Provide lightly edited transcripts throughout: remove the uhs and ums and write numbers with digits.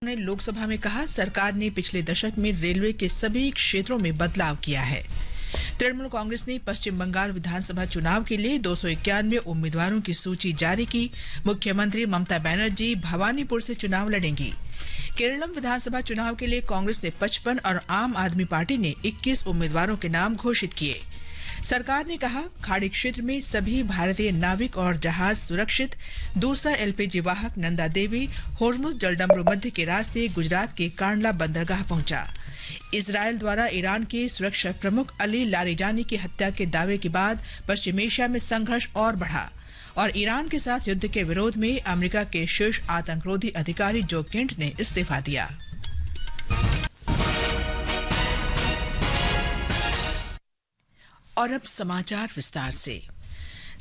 ने लोकसभा में कहा, सरकार ने पिछले दशक में रेलवे के सभी क्षेत्रों में बदलाव किया है। तृणमूल कांग्रेस ने पश्चिम बंगाल विधानसभा चुनाव के लिए 291 उम्मीदवारों की सूची जारी की। मुख्यमंत्री ममता बनर्जी भवानीपुर से चुनाव लड़ेंगी। केरलम विधानसभा चुनाव के लिए कांग्रेस ने 55 और आम आदमी पार्टी ने 21 उम्मीदवारों के नाम घोषित किए। सरकार ने कहा, खाड़ी क्षेत्र में सभी भारतीय नाविक और जहाज सुरक्षित। दूसरा एलपीजी वाहक नंदा देवी होर्मुज जलडमरू मध्य के रास्ते गुजरात के कांडला बंदरगाह पहुंचा। इजरायल द्वारा ईरान के सुरक्षा प्रमुख अली लारिजानी की हत्या के दावे के बाद पश्चिम एशिया में संघर्ष और बढ़ा और ईरान के साथ युद्ध के विरोध में अमेरिका के शीर्ष आतंकरोधी अधिकारी जो केंट ने इस्तीफा दिया। और अब समाचार विस्तार से।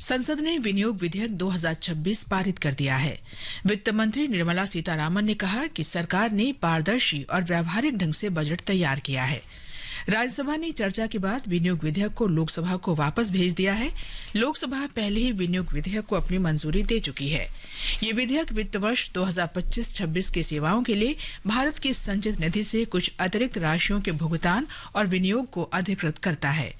संसद ने विनियोग विधेयक 2026 पारित कर दिया है। वित्त मंत्री निर्मला सीतारामन ने कहा कि सरकार ने पारदर्शी और व्यावहारिक ढंग से बजट तैयार किया है। राज्यसभा ने चर्चा के बाद विनियोग विधेयक को लोकसभा को वापस भेज दिया है। लोकसभा पहले ही विनियोग विधेयक को अपनी मंजूरी दे चुकी है। ये विधेयक वित्त वर्ष 2025-26 की सेवाओं के लिए भारत की संचित निधि से कुछ अतिरिक्त राशियों के भुगतान और विनियोग को अधिकृत करता है।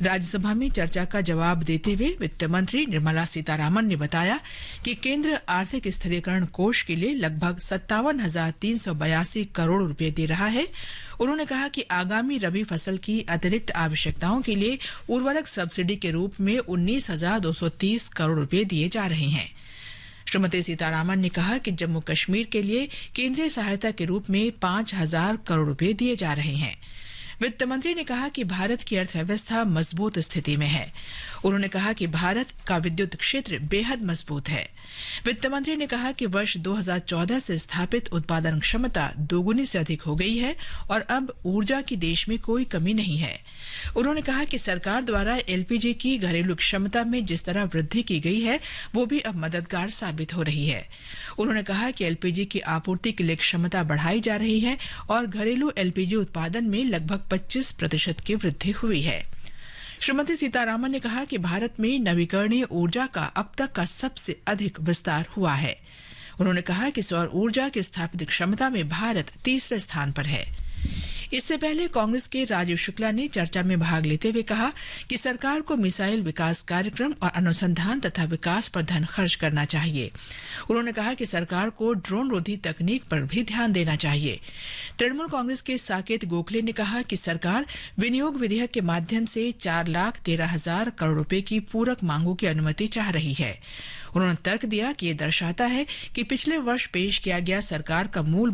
राज्यसभा में चर्चा का जवाब देते हुए वित्त मंत्री निर्मला सीतारामन ने बताया कि केंद्र आर्थिक स्थिरीकरण कोष के लिए लगभग 57,382 करोड़ रुपए दे रहा है। उन्होंने कहा कि आगामी रबी फसल की अतिरिक्त आवश्यकताओं के लिए उर्वरक सब्सिडी के रूप में 19,230 करोड़ रुपए दिए जा रहे हैं। श्रीमती सीतारामन ने कहा कि जम्मू कश्मीर के लिए केंद्रीय सहायता के रूप में 5,000 करोड़ रुपए दिए जा रहे हैं। वित्त मंत्री ने कहा कि भारत की अर्थव्यवस्था मजबूत स्थिति में है। उन्होंने कहा कि भारत का विद्युत क्षेत्र बेहद मजबूत है। वित्त मंत्री ने कहा कि वर्ष 2014 से स्थापित उत्पादन क्षमता दोगुनी से अधिक हो गई है और अब ऊर्जा की देश में कोई कमी नहीं है। उन्होंने कहा कि सरकार द्वारा एलपीजी की घरेलू क्षमता में जिस तरह वृद्धि की गई है वो भी अब मददगार साबित हो रही है। उन्होंने कहा कि एलपीजी की आपूर्ति के लिए क्षमता बढ़ाई जा रही है और घरेलू एलपीजी उत्पादन में लगभग 25% की वृद्धि हुई है। श्रीमती सीतारामन ने कहा कि भारत में नवीकरणीय ऊर्जा का अब तक का सबसे अधिक विस्तार हुआ है। उन्होंने कहा कि सौर ऊर्जा की स्थापित क्षमता में भारत तीसरे स्थान पर है। इससे पहले कांग्रेस के राजीव शुक्ला ने चर्चा में भाग लेते हुए कहा कि सरकार को मिसाइल विकास कार्यक्रम और अनुसंधान तथा विकास पर धन खर्च करना चाहिए। उन्होंने कहा कि सरकार को ड्रोन रोधी तकनीक पर भी ध्यान देना चाहिए। तृणमूल कांग्रेस के साकेत गोखले ने कहा कि सरकार विनियोग विधेयक के माध्यम से 4,13,000 करोड़ रुपए की पूरक मांगों की अनुमति चाह रही है। उन्होंने तर्क दिया कि ये दर्शाता है कि पिछले वर्ष पेश किया गया सरकार का मूल